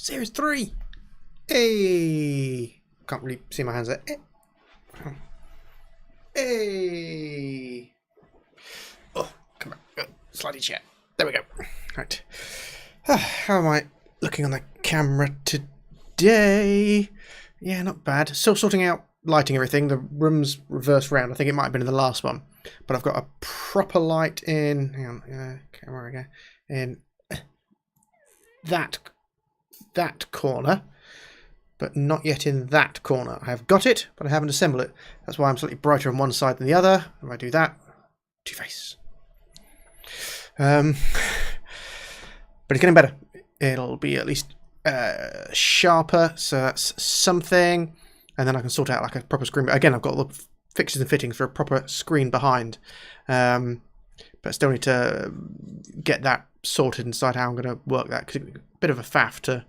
Series 3. Hey. Can't really see my hands there. Hey. Oh, come on. Slidey chair. There we go. Right. How am I looking on the camera today? Yeah, not bad. Still sorting out lighting everything. The room's reversed round. I think it might have been in the last one. But I've got a proper light in... Hang on. Camera again. In that corner. But not yet in that corner. I have got it, but I haven't assembled it. That's why I'm slightly brighter on one side than the other. If I do that, two-face. But it's getting better. It'll be at least sharper, so that's something. And then I can sort out like a proper screen. Again, I've got all the fixtures and fittings for a proper screen behind. But I still need to get that sorted and decide how I'm going to work that, because it's a bit of a faff to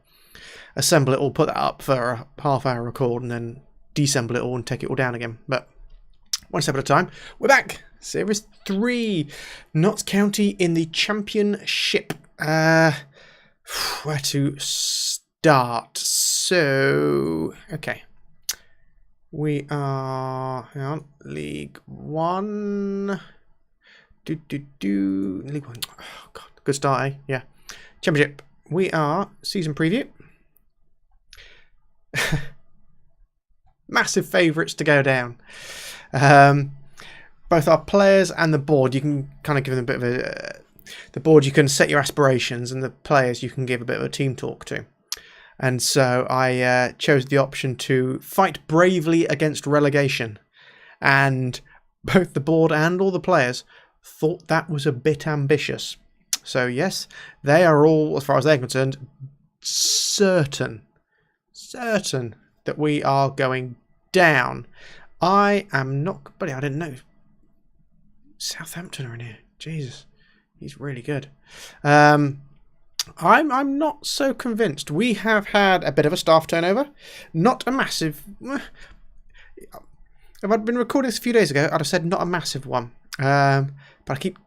assemble it all, put that up for a half-hour record, and then deassemble it all and take it all down again. But one step at a time. We're back! Series 3. Notts County in the Championship. Where to start? So, okay. We are, hang on, League 1. League 1. Oh, God. Good start, eh? Yeah. Championship. We are season preview. Massive favourites to go down. Both our players and the board, you can kind of give them a bit of a... the board, you can set your aspirations, and the players you can give a bit of a team talk to. And so I chose the option to fight bravely against relegation. And both the board and all the players thought that was a bit ambitious. So yes, they are all, as far as they're concerned, certain that we are going down. I am not, buddy, I didn't know. Southampton are in here. Jesus, he's really good. I'm not so convinced. We have had a bit of a staff turnover, not a massive. If I'd been recording this a few days ago, I'd have said not a massive one. But I keep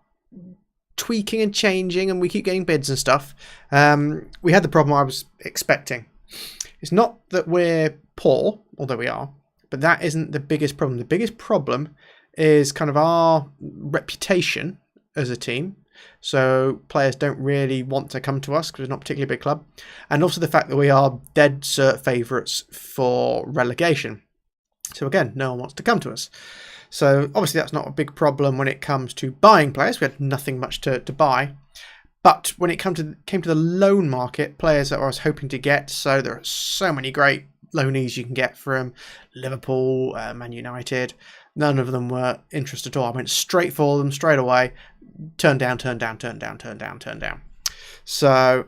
tweaking and changing, and we keep getting bids and stuff. We had the problem I was expecting. It's not that we're poor, although we are, but that isn't the biggest problem. The biggest problem is kind of our reputation as a team. So players don't really want to come to us because we're not a particularly big club. And also the fact that we are dead cert favourites for relegation. So again, no one wants to come to us. So obviously that's not a big problem when it comes to buying players. We had nothing much to buy. But when it came to the loan market, players that I was hoping to get, so there are so many great loanees you can get from Liverpool, Man United. None of them were interested at all. I went straight for them straight away. Turn down. So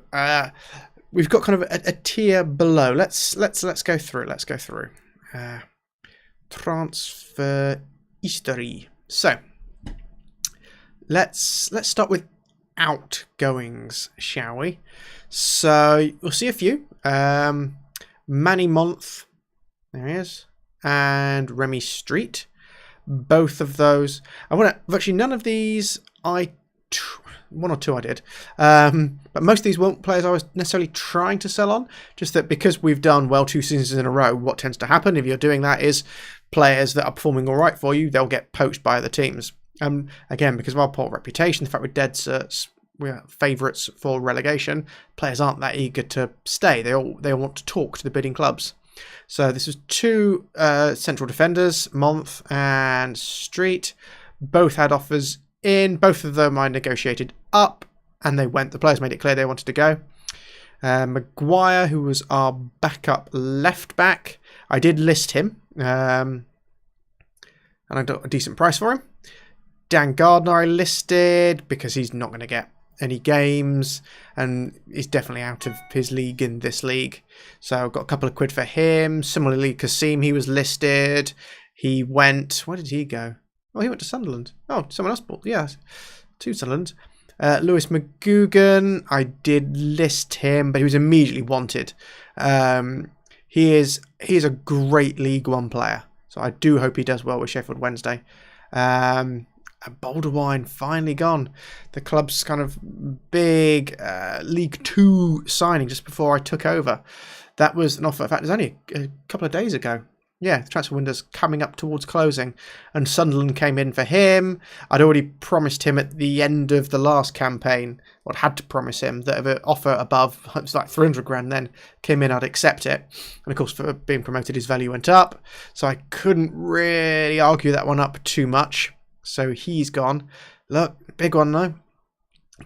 we've got kind of a tier below. Let's go through. Transfer history. So let's start with outgoings, shall we? So we'll see a few. Manny Month, there he is, and Remy Street. Both of those. Actually, none of these one or two I did. But most of these weren't players I was necessarily trying to sell on. Just that because we've done well 2 seasons in a row, what tends to happen if you're doing that is players that are performing all right for you, they'll get poached by other teams. Again, because of our poor reputation, the fact we're dead certs, we're favourites for relegation, players aren't that eager to stay. They all want to talk to the bidding clubs. So this was 2 central defenders, Month and Street. Both had offers in. Both of them I negotiated up, and they went. The players made it clear they wanted to go. Maguire, who was our backup left back, I did list him, and I got a decent price for him. Dan Gardner I listed because he's not going to get any games, and he's definitely out of his league in this league. So I've got a couple of quid for him. Similarly, Kasim, he was listed. He went... Where did he go? Oh, he went to Sunderland. Oh, someone else bought. Yeah, to Sunderland. Lewis McGugan, I did list him, but he was immediately wanted. He is a great League One player. So I do hope he does well with Sheffield Wednesday. And Boulder Wine finally gone. The club's kind of big League Two signing just before I took over. That was an offer. In fact, it was only a couple of days ago. Yeah, the transfer window's coming up towards closing, and Sunderland came in for him. I'd already promised him at the end of the last campaign, or had to promise him, that if an offer above, it was like 300 grand then, came in, I'd accept it. And of course, for being promoted, his value went up, so I couldn't really argue that one up too much. So he's gone. Look, big one though.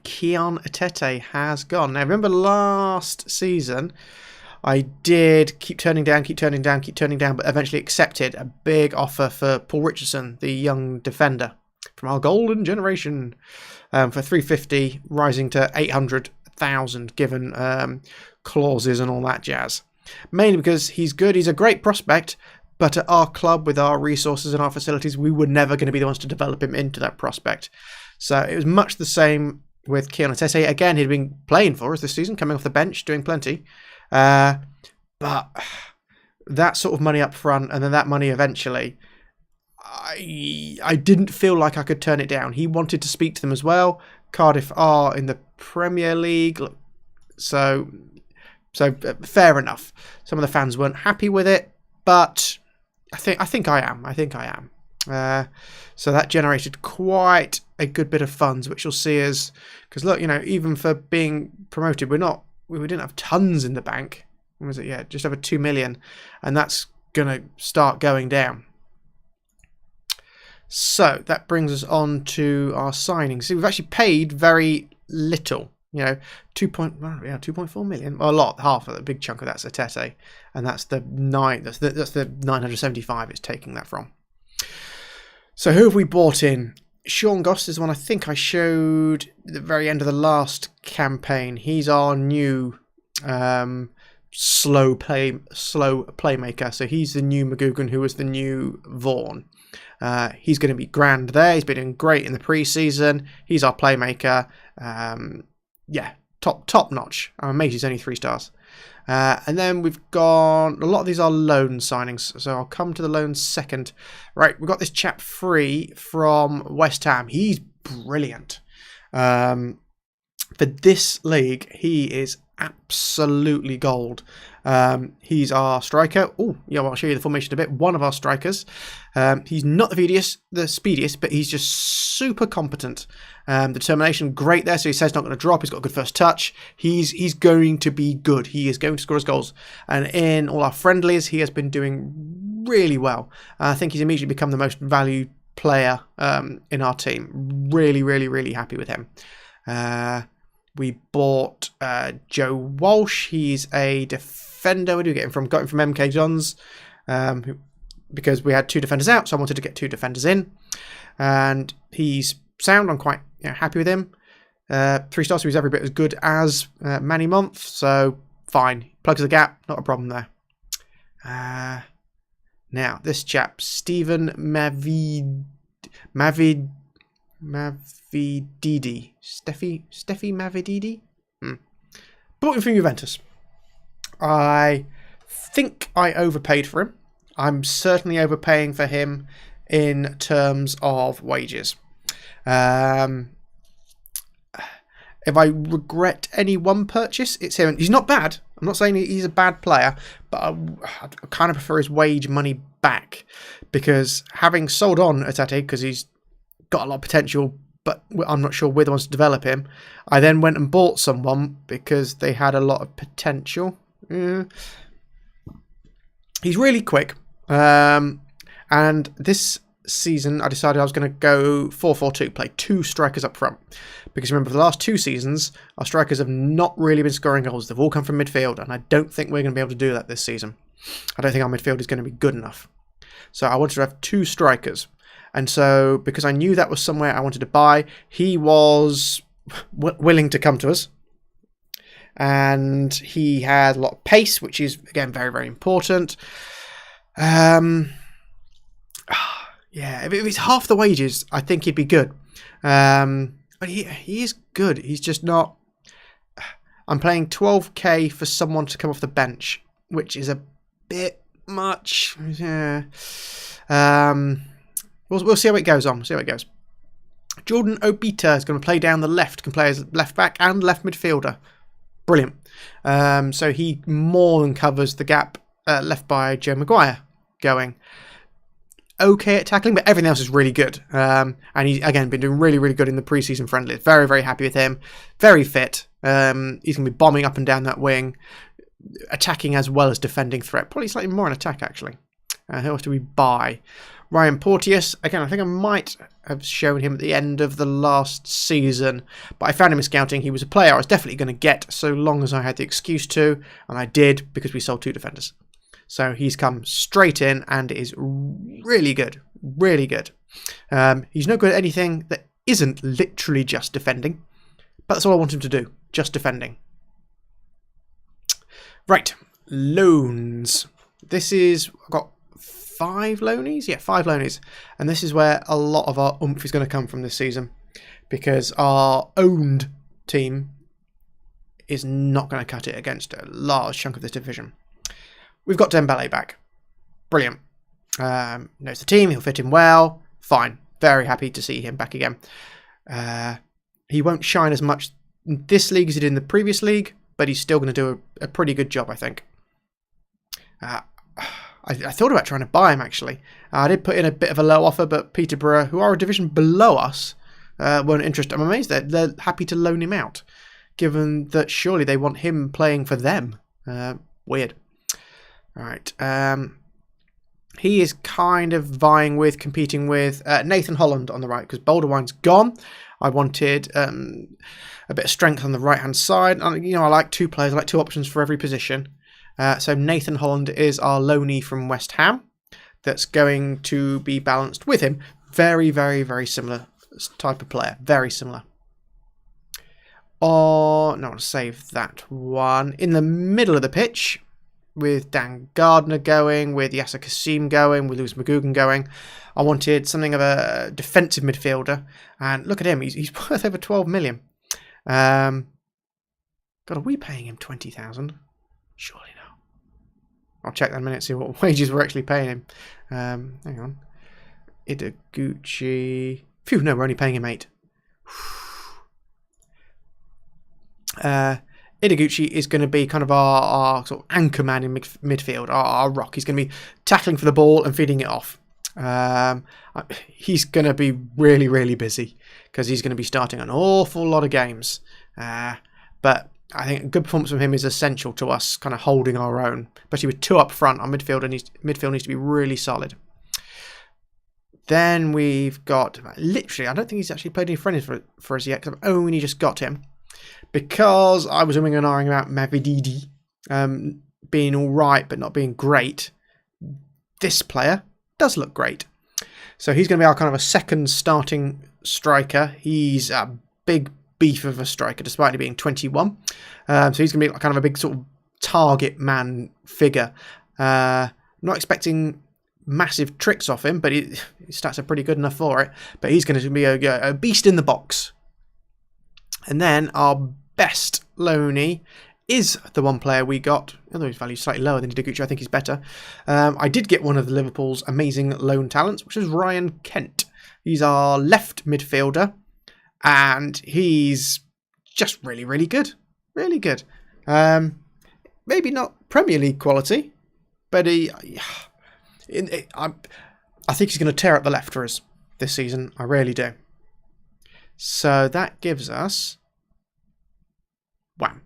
Keon Atete has gone. Now, remember last season, I did keep turning down, but eventually accepted a big offer for Paul Richardson, the young defender from our golden generation, for 350, rising to 800,000, given clauses and all that jazz. Mainly because he's good, he's a great prospect, but at our club, with our resources and our facilities, we were never going to be the ones to develop him into that prospect. So it was much the same with Keon Atete. Again, he'd been playing for us this season, coming off the bench, doing plenty. But that sort of money up front and then that money eventually, I didn't feel like I could turn it down. He wanted to speak to them as well. Cardiff are in the Premier League, so fair enough. Some of the fans weren't happy with it, but I think I am. So that generated quite a good bit of funds, which you'll see as, because look, even for being promoted, we didn't have tons in the bank. What was it? Yeah, just over 2 million, and that's gonna start going down. So that brings us on to our signings. See, we've actually paid very little. 2.4 million. Well, a lot, half of the big chunk of that's Atete, and that's the 975 it's taking that from. So who have we bought in? Sean Goss is the one I think I showed at the very end of the last campaign. He's our new slow playmaker. So he's the new McGugan, who was the new Vaughan. He's going to be grand there. He's been doing great in the pre-season. He's our playmaker. Top notch. I'm amazed he's only 3 stars. And then we've got, a lot of these are loan signings, so I'll come to the loans second. Right, we've got this chap free from West Ham. He's brilliant. For this league, he is absolutely gold. He's our striker. Oh, yeah, well, I'll show you the formation in a bit. One of our strikers. He's not the speediest, but he's just super competent. The determination, great there. So he says he's not going to drop. He's got a good first touch. He's going to be good. He is going to score his goals. And in all our friendlies, he has been doing really well. I think he's immediately become the most valued player in our team. Really, really, really happy with him. We bought Joe Walsh. He's a defender. Where do we get him from? Got him from MK Johns, because we had 2 defenders out, so I wanted to get 2 defenders in. And he's sound. I'm quite happy with him. 3 stars, so he's every bit as good as Manny Month, so fine. Plugs the gap, not a problem there. Now, this chap, Stephen Mavididi. Steffi Mavididi? Bought him from Juventus. I think I overpaid for him. I'm certainly overpaying for him in terms of wages. If I regret any one purchase, it's him. He's not bad. I'm not saying he's a bad player, but I kind of prefer his wage money back, because having sold on Atete, because he's got a lot of potential, but I'm not sure we're the ones to develop him, I then went and bought someone because they had a lot of potential. He's really quick. And this season I decided I was going to go 4-4-2, play 2 strikers up front, because remember, for the last 2 seasons our strikers have not really been scoring goals. They've all come from midfield, and I don't think we're going to be able to do that this season. I don't think our midfield is going to be good enough, so I wanted to have 2 strikers. And so, because I knew that was somewhere I wanted to buy, he was willing to come to us, and he had a lot of pace, which is again very, very important. Yeah, if it's half the wages, I think he'd be good. But he is good. He's just not. I'm paying 12k for someone to come off the bench, which is a bit much. Yeah. We'll see how it goes on. See how it goes. Jordan Obita is going to play down the left, can play as left back and left midfielder. Brilliant. So he more than covers the gap left by Joe Maguire going. Okay at tackling, but everything else is really good. And he's, again, been doing really, really good in the pre-season friendlies. Very, very happy with him. Very fit. He's going to be bombing up and down that wing, attacking as well as defending threat. Probably slightly more in attack, actually. Who else do we buy? Ryan Porteous. Again, I think I might have shown him at the end of the last season, but I found him in scouting. He was a player I was definitely going to get so long as I had the excuse to, and I did because we sold 2 defenders. So he's come straight in and is really good. Really good. He's no good at anything that isn't literally just defending, but that's all I want him to do. Just defending. Right. Loans. This is... I've got 5 loanies? Yeah, 5 loanies. And this is where a lot of our oomph is going to come from this season, because our owned team is not going to cut it against a large chunk of this division. We've got Dembele back. Brilliant. Knows the team. He'll fit in well. Fine. Very happy to see him back again. He won't shine as much in this league as he did in the previous league, but he's still going to do a pretty good job, I think. I thought about trying to buy him, actually. I did put in a bit of a low offer, but Peterborough, who are a division below us, weren't interested. I'm amazed they're happy to loan him out, given that surely they want him playing for them. Weird. All right. He is kind of competing with Nathan Holland on the right, because Boulderwine's gone. I wanted a bit of strength on the right-hand side. And, I like 2 players. I like 2 options for every position. So Nathan Holland is our loanee from West Ham that's going to be balanced with him. Very, very, very similar type of player. Very similar. No, I'll save that one. In the middle of the pitch, with Dan Gardner going, with Yasser Kassim going, with Lewis McGugan going, I wanted something of a defensive midfielder. And look at him. He's worth over 12 million. God, are we paying him 20,000? Surely not. I'll check that in a minute, see what wages we're actually paying him. Hang on. Ideguchi. Phew, no, we're only paying him 8. Ideguchi is going to be kind of our sort of anchor man in midfield, our rock. He's going to be tackling for the ball and feeding it off. He's going to be really, really busy because he's going to be starting an awful lot of games. But I think a good performance from him is essential to us kind of holding our own, especially with 2 up front. Our midfield needs to be really solid. Then we've got, literally, I don't think he's actually played any friendlies for us yet, because I've only just got him. Because I was umming and ahhing about Mavididi being all right but not being great, this player does look great. So he's going to be our kind of a second starting striker. He's a big beef of a striker, despite only being 21. So he's going to be kind of a big sort of target man figure. Not expecting massive tricks off him, but his stats are pretty good enough for it. But he's going to be a beast in the box. And then our best loanee is the one player we got, although his value is slightly lower than Ideguchi. I think he's better. I did get one of the Liverpool's amazing loan talents, which is Ryan Kent. He's our left midfielder, and he's just really, really good. Really good. Maybe not Premier League quality, but I think he's going to tear up the left for us this season. I really do. So that gives us, wham,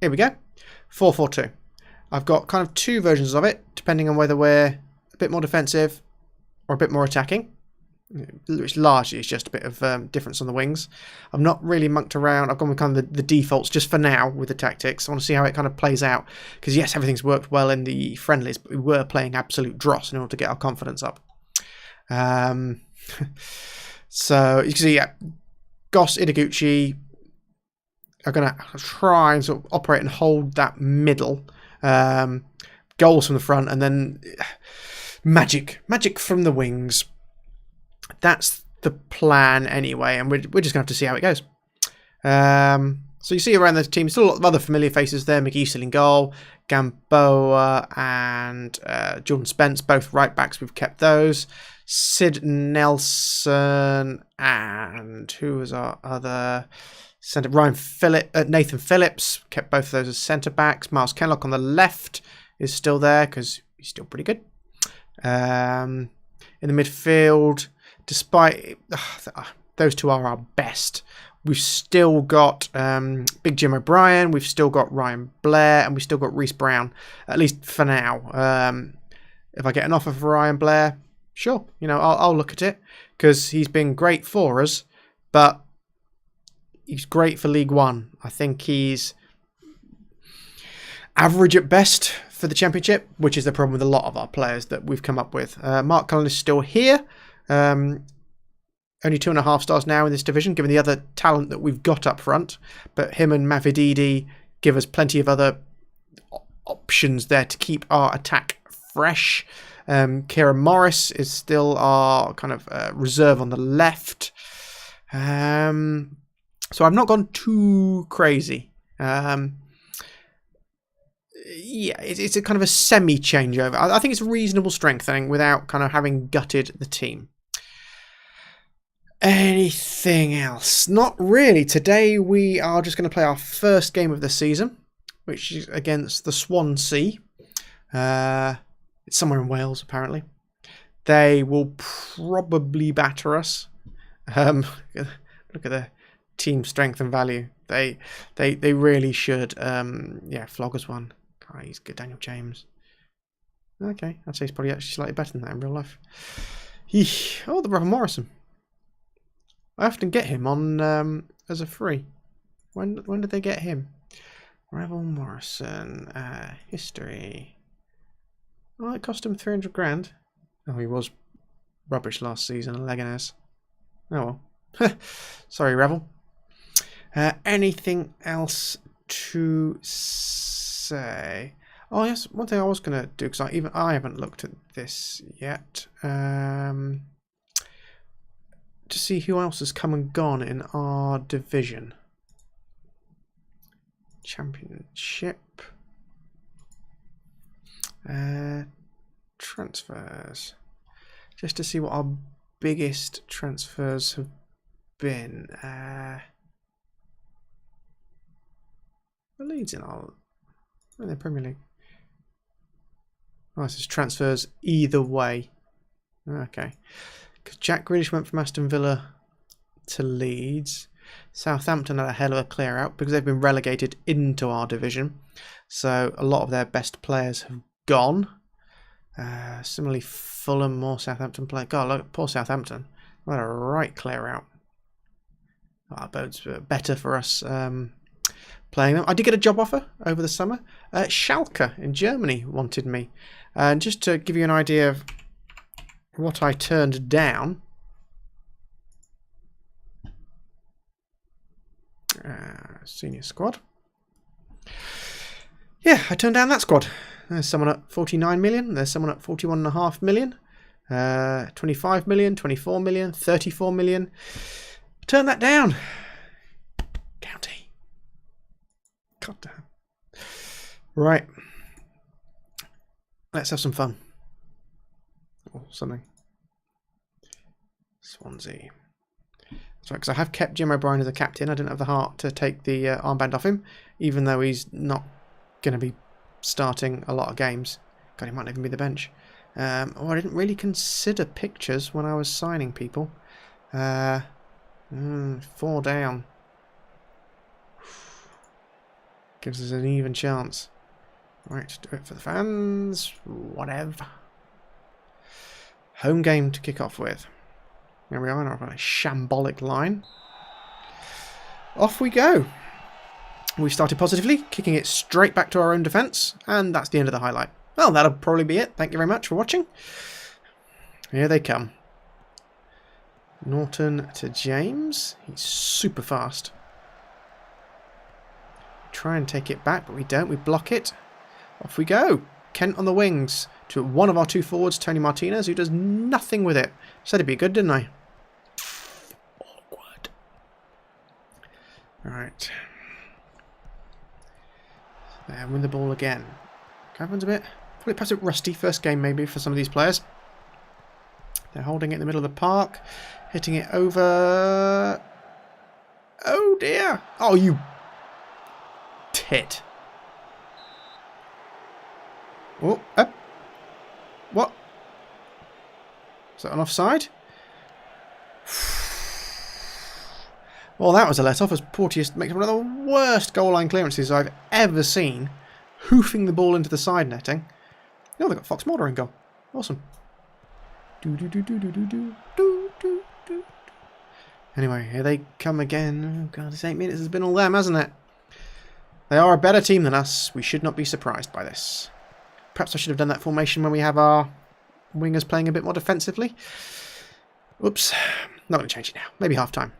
here we go, 4-4-2. I've got kind of 2 versions of it, depending on whether we're a bit more defensive or a bit more attacking, which largely is just a bit of difference on the wings. I've not really mucked around. I've gone with kind of the defaults just for now with the tactics. I want to see how it kind of plays out, because yes, everything's worked well in the friendlies, but we were playing absolute dross in order to get our confidence up. So you can see, yeah, Goss, Ideguchi are going to try and sort of operate and hold that middle. Goals from the front, and then magic from the wings. That's the plan anyway, and we're just going to have to see how it goes. So you see around the team, still a lot of other familiar faces there. McGee still in goal, Gamboa and Jordan Spence, both right backs. We've kept those. Sid Nelson, and who was our other centre? Nathan Phillips. Kept both of those as centre backs. Miles Kenlock on the left is still there because he's still pretty good. In the midfield, despite those two are our best, we've still got Big Jim O'Brien, we've still got Ryan Blair, and we've still got Reece Brown, at least for now. If I get an offer for Ryan Blair, sure, I'll look at it, because he's been great for us, but he's great for League One. I think he's average at best for the Championship, which is the problem with a lot of our players that we've come up with. Mark Cullen is still here. Only 2.5 stars now in this division, given the other talent that we've got up front. But him and Mavididi give us plenty of other options there to keep our attack fresh. Kieran Morris is still our kind of reserve on the left. So I've not gone too crazy. Yeah, it's a kind of a semi-changeover. I think it's reasonable strengthening without kind of having gutted the team. Anything else? Not really. Today we are just going to play our first game of the season, which is against the Swansea. It's somewhere in Wales, apparently. They will probably batter us. Look at the team strength and value. They really should. Flog us one. God, he's good, Daniel James. Okay, I'd say he's probably actually slightly better than that in real life. Oh, the brother Morrison. I often get him on as a free. When did they get him? Revel Morrison. History. Oh, it cost him 300 grand. Oh, he was rubbish last season at Leganés. Oh well. Sorry, Revel. Anything else to say? Oh yes, one thing I was going to do, because I haven't looked at this yet. To see who else has come and gone in our division. Championship. Transfers. Just to see what our biggest transfers have been. The Leeds in the Premier League. Oh, this is transfers either way. Okay. Because Jack Grealish went from Aston Villa to Leeds. Southampton had a hell of a clear out because they've been relegated into our division. So a lot of their best players have gone. Similarly, Fulham, more Southampton play. God, look, poor Southampton. What a right clear out. That bodes better for us playing them. I did get a job offer over the summer. Schalke in Germany wanted me. And just to give you an idea of what I turned down. Senior squad. Yeah, I turned down that squad. There's someone at 49 million. There's someone at 41.5 million. 25 million, 24 million, 34 million. Turn that down. County. God damn. Right. Let's have some fun. Or something. Swansea. That's right, because I have kept Jim O'Brien as a captain. I didn't have the heart to take the armband off him, even though he's not going to be starting a lot of games. God, he might even be the bench. I didn't really consider pictures when I was signing people. 4 down. Gives us an even chance. Right, do it for the fans. Whatever. Home game to kick off with. There we are, on a shambolic line. Off we go. We started positively, kicking it straight back to our own defence, and that's the end of the highlight. Well, that'll probably be it. Thank you very much for watching. Here they come. Norton to James. He's super fast. Try and take it back, but we don't. We block it. Off we go. Kent on the wings to one of our two forwards, Tony Martinez, who does nothing with it. Said it'd be good, didn't I? Awkward. Alright. There, win the ball again. Happens a bit. Probably perhaps a bit rusty first game maybe for some of these players. They're holding it in the middle of the park. Hitting it over... Oh dear! Oh, you... tit. Oh, up. What? Is that an offside? Well, that was a let-off as Porteous makes one of the worst goal line clearances I've ever seen, hoofing the ball into the side netting. Oh, they've got Fox Mulder in goal. Awesome. Anyway, here they come again. Oh god, this 8 minutes has been all them, hasn't it? They are a better team than us. We should not be surprised by this. Perhaps I should have done that formation when we have our wingers playing a bit more defensively. Oops. Not going to change it now. Maybe half-time.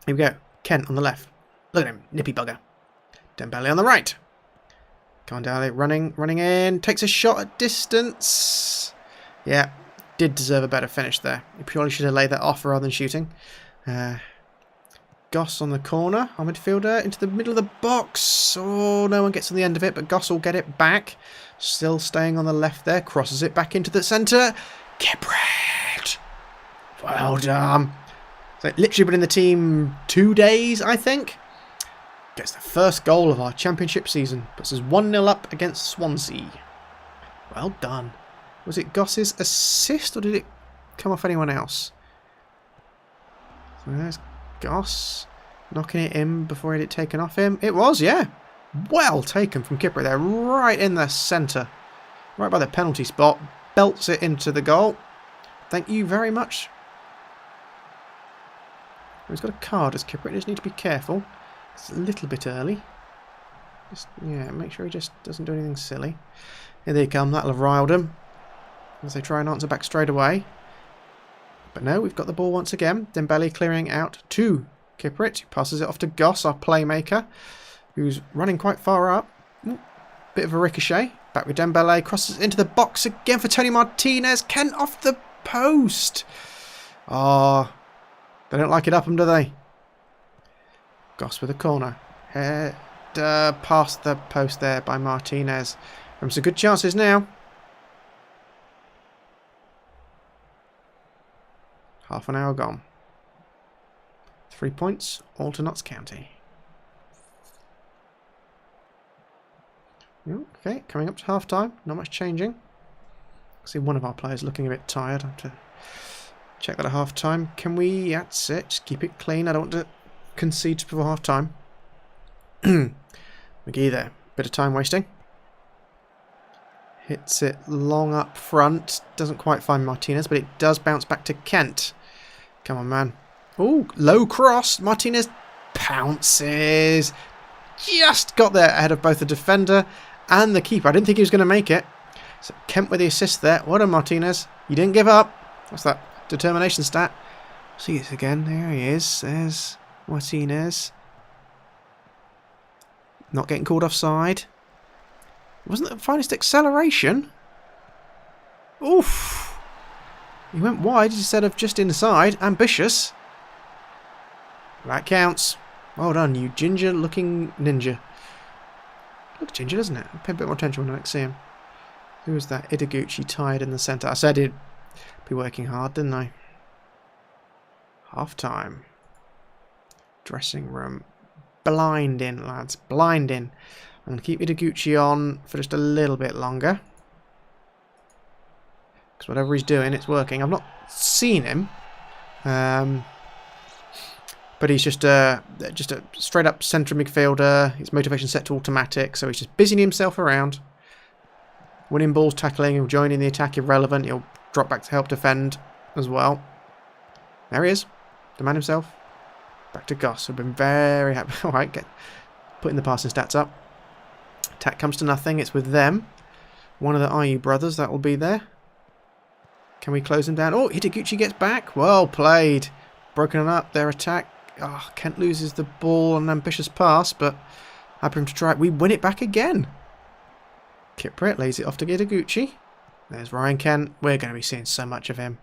Here we go. Kent on the left. Look at him. Nippy bugger. Dembele on the right. Kandale running in. Takes a shot at distance. Yeah. Did deserve a better finish there. He purely should have laid that off rather than shooting. Goss on the corner. Our midfielder into the middle of the box. Oh, no one gets on the end of it, but Goss will get it back. Still staying on the left there. Crosses it back into the centre. Kipret. Well done. So literally been in the team 2 days, I think. Gets the first goal of our championship season. Puts us 1-0 up against Swansea. Well done. Was it Goss's assist or did it come off anyone else? So there's Goss knocking it in before he had it taken off him. It was, yeah. Well taken from Kipper there. Right in the centre. Right by the penalty spot. Belts it into the goal. Thank you very much. He's got a card as Kipper. He just need to be careful. It's a little bit early. Just, yeah, make sure he just doesn't do anything silly. Here they come. That'll have riled him. As they try and answer back straight away. But no, we've got the ball once again. Dembele clearing out to Kiprit, who passes it off to Goss, our playmaker, who's running quite far up. Ooh, bit of a ricochet. Back with Dembele, crosses into the box again for Tony Martinez. Kent off the post. Oh, they don't like it up them, do they? Goss with a corner. Head past the post there by Martinez. And some good chances now. Half an hour gone. 3 points, all to Notts County. Okay, coming up to half time. Not much changing. I see one of our players looking a bit tired. I have to check that at half time. Can we? That's it. Just keep it clean. I don't want to concede before half time. McGee there. Bit of time wasting. Hits it long up front. Doesn't quite find Martinez, but it does bounce back to Kent. Come on, man. Oh, low cross. Martinez pounces. Just got there ahead of both the defender and the keeper. I didn't think he was going to make it. So Kent with the assist there. What a Martinez. You didn't give up. What's that? Determination stat. See this again. There he is. There's Martinez. Not getting called offside. Wasn't the finest acceleration? Oof. He went wide instead of just inside. Ambitious. That counts. Well done, you ginger-looking ninja. Looks ginger, doesn't it? I'll pay a bit more attention when I see him. Who was that? Ideguchi tied in the centre. I said he'd be working hard, didn't I? Half time. Dressing room. Blinding, lads. Blinding. I'm going to keep Ideguchi on for just a little bit longer. Because whatever he's doing, it's working. I've not seen him. But he's just a straight up centre midfielder. His motivation set to automatic, so he's just busying himself around. Winning balls, tackling, he'll join in the attack, irrelevant. He'll drop back to help defend as well. There he is. The man himself. Back to Goss. I've been very happy. Alright, putting the passing stats up. Attack comes to nothing. It's with them. One of the IU brothers that will be there. Can we close him down? Oh, Ideguchi gets back. Well played. Broken up their attack. Oh, Kent loses the ball on an ambitious pass, but happy for him to try it. We win it back again. Kipret lays it off to Ideguchi. There's Ryan Kent. We're going to be seeing so much of him.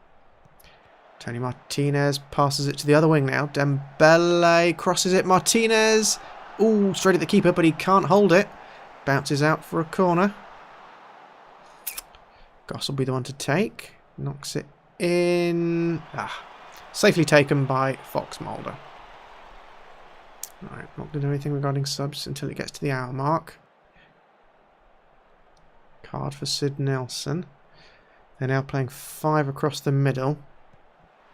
Tony Martinez passes it to the other wing now. Dembele crosses it. Martinez. Ooh, straight at the keeper, but he can't hold it. Bounces out for a corner. Goss will be the one to take. Knocks it in. Safely taken by Fox Mulder. Alright, not going to do anything regarding subs until it gets to the hour mark. Card for Sid Nelson. They're now playing 5 across the middle.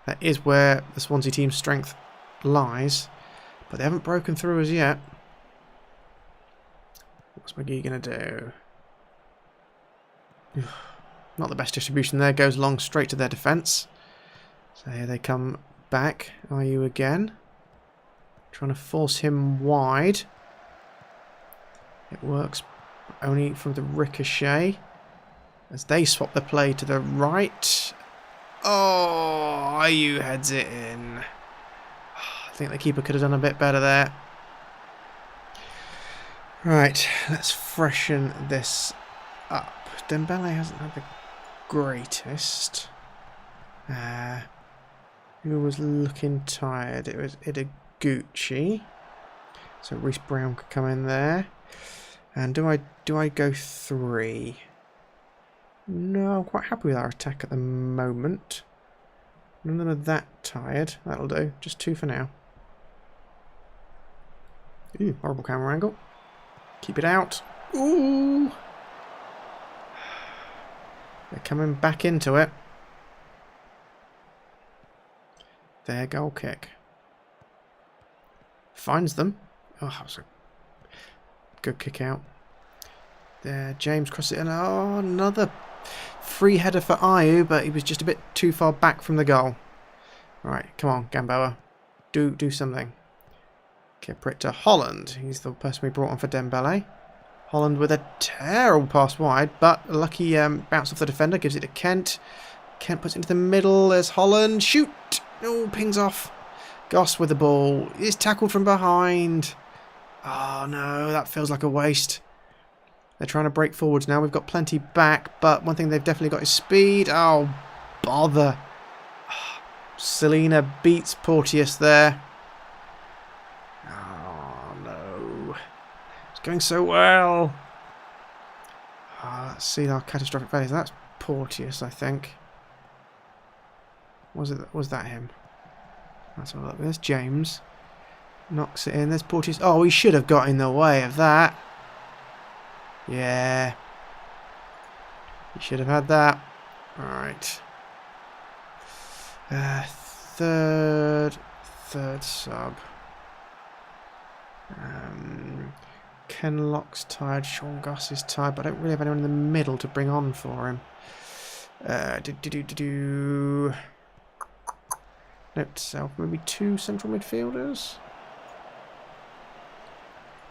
That is where the Swansea team's strength lies. But they haven't broken through as yet. What's McGee going to do? Not the best distribution there. Goes long straight to their defence. So here they come back. Are you again? Trying to force him wide. It works only from the ricochet. As they swap the play to the right. Oh, Ayew heads it in. I think the keeper could have done a bit better there. Right, let's freshen this up. Dembele hasn't had the greatest. Who was looking tired? It was Gucci, so Reece Brown could come in there. And do I go 3? No, I'm quite happy with our attack at the moment. None of them are that tired. That'll do. Just 2 for now. Ooh, horrible camera angle. Keep it out. Ooh, they're coming back into it. Their goal kick. Finds them. Oh, that was a good kick out. There, James crosses it in. Oh, another free header for Ayew, but he was just a bit too far back from the goal. Right, come on, Gamboa. Do something. Kipper it to Holland. He's the person we brought on for Dembele. Holland with a terrible pass wide, but a lucky bounce off the defender. Gives it to Kent. Kent puts it into the middle. There's Holland. Shoot! Oh, pings off. Goss with the ball. He's tackled from behind. Oh no, that feels like a waste. They're trying to break forwards now. We've got plenty back, but one thing they've definitely got is speed. Oh, bother. Selena beats Porteous there. Oh no. It's going so well. Let's see our catastrophic failures. That's Porteous, I think. Was that him? Let's have a look. There's James. Knocks it in. There's Porteous. Oh, he should have got in the way of that. Yeah. He should have had that. Alright. Third sub. Ken Locke's tired. Sean Goss is tired, but I don't really have anyone in the middle to bring on for him. Note to self, maybe 2 central midfielders.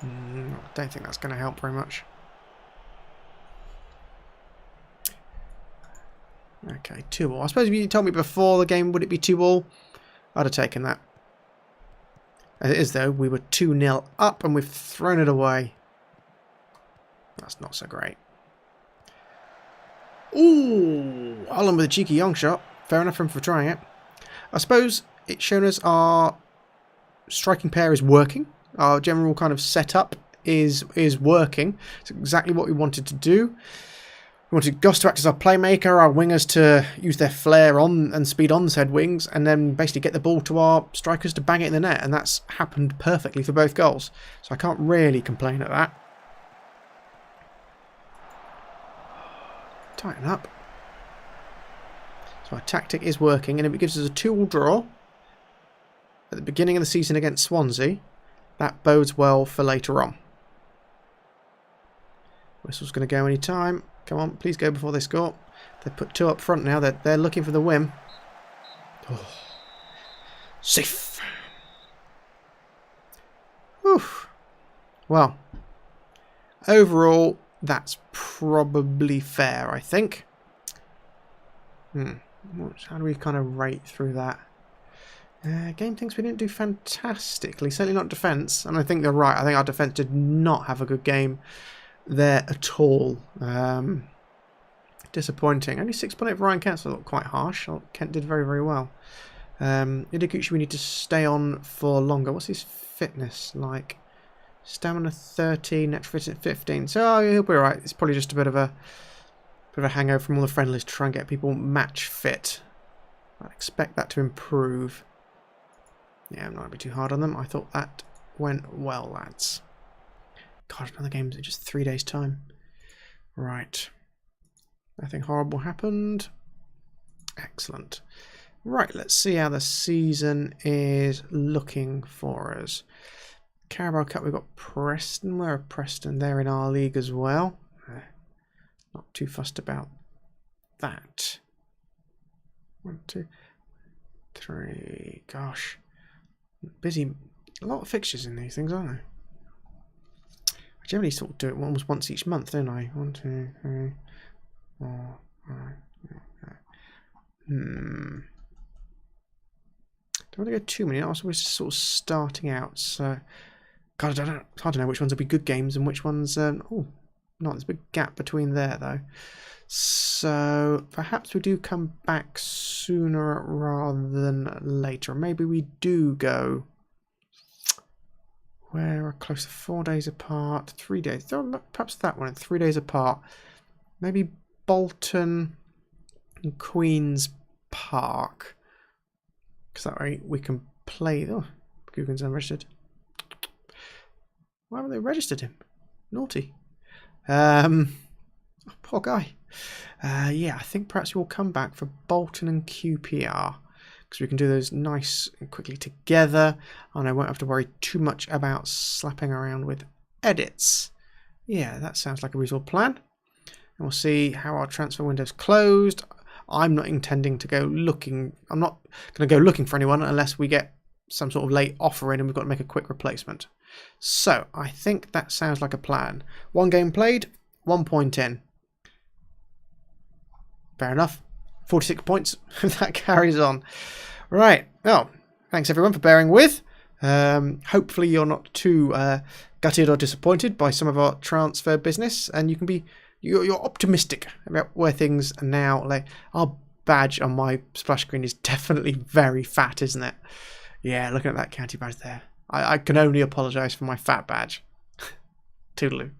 I don't think that's going to help very much. Okay, 2-2. I suppose if you told me before the game, would it be 2-2? I'd have taken that. As it is, though, we were 2-0 up and we've thrown it away. That's not so great. Ooh, Holland with a cheeky young shot. Fair enough for him for trying it. I suppose it's shown us our striking pair is working. Our general kind of setup is working. It's exactly what we wanted to do. We wanted Goss to act as our playmaker, our wingers to use their flair on and speed on said wings, and then basically get the ball to our strikers to bang it in the net, and that's happened perfectly for both goals. So I can't really complain at that. Tighten up. So our tactic is working, and if it gives us a 2-2 draw at the beginning of the season against Swansea, that bodes well for later on. Whistle's going to go any time. Come on, please go before they score. They've put 2 up front now. They're looking for the win. Oh. Safe. Whew. Well, overall, that's probably fair, I think. How do we kind of rate through that? Game thinks we didn't do fantastically. Certainly not defence. And I think they're right. I think our defence did not have a good game there at all. Disappointing. Only 6.8 for Ryan Kent, so looked quite harsh. Kent did very, very well. Idaguchi we need to stay on for longer. What's his fitness like? Stamina 13, net fitness 15. So he'll be alright. It's probably just a bit of a hangover from all the friendlies to try and get people match fit. I expect that to improve. Yeah, I'm not going to be too hard on them. I thought that went well, lads. God, another game's in just 3 days' time. Right. Nothing horrible happened. Excellent. Right, let's see how the season is looking for us. Carabao Cup, we've got Preston. Where are Preston? They're in our league as well. Not too fussed about that. 1, 2, 3. Gosh. Busy. A lot of fixtures in these things, aren't there? I generally sort of do it almost once each month, don't I? 1, 2, 3, 4, 5, 6, 7. Don't want to go too many. Also, we're sort of starting out, so God, I don't know. It's hard to know which ones will be good games and which ones. Oh, not. There's a big gap between there though. So perhaps we do come back sooner rather than later. Maybe we do go. We're close to 4 days apart. 3 days. Oh, perhaps that one. 3 days apart. Maybe Bolton and Queen's Park. Because that way we can play. Oh, Guggen's unregistered. Why haven't they registered him? Naughty. Oh, poor guy. Yeah, I think perhaps we'll come back for Bolton and QPR. Because we can do those nice and quickly together. And I won't have to worry too much about slapping around with edits. Yeah, that sounds like a reasonable plan. And we'll see how our transfer window's closed. I'm not intending to go looking. I'm not going to go looking for anyone unless we get some sort of late offer in and we've got to make a quick replacement. So I think that sounds like a plan. 1 game played, 1 point in. Fair enough. 46 points if that carries on. Right. Well, thanks everyone for bearing with. Hopefully you're not too gutted or disappointed by some of our transfer business, and you can be. You're optimistic about where things are now. Like our badge on my splash screen is definitely very fat, isn't it? Yeah, looking at that county badge there. I can only apologise for my fat badge. Toodaloo.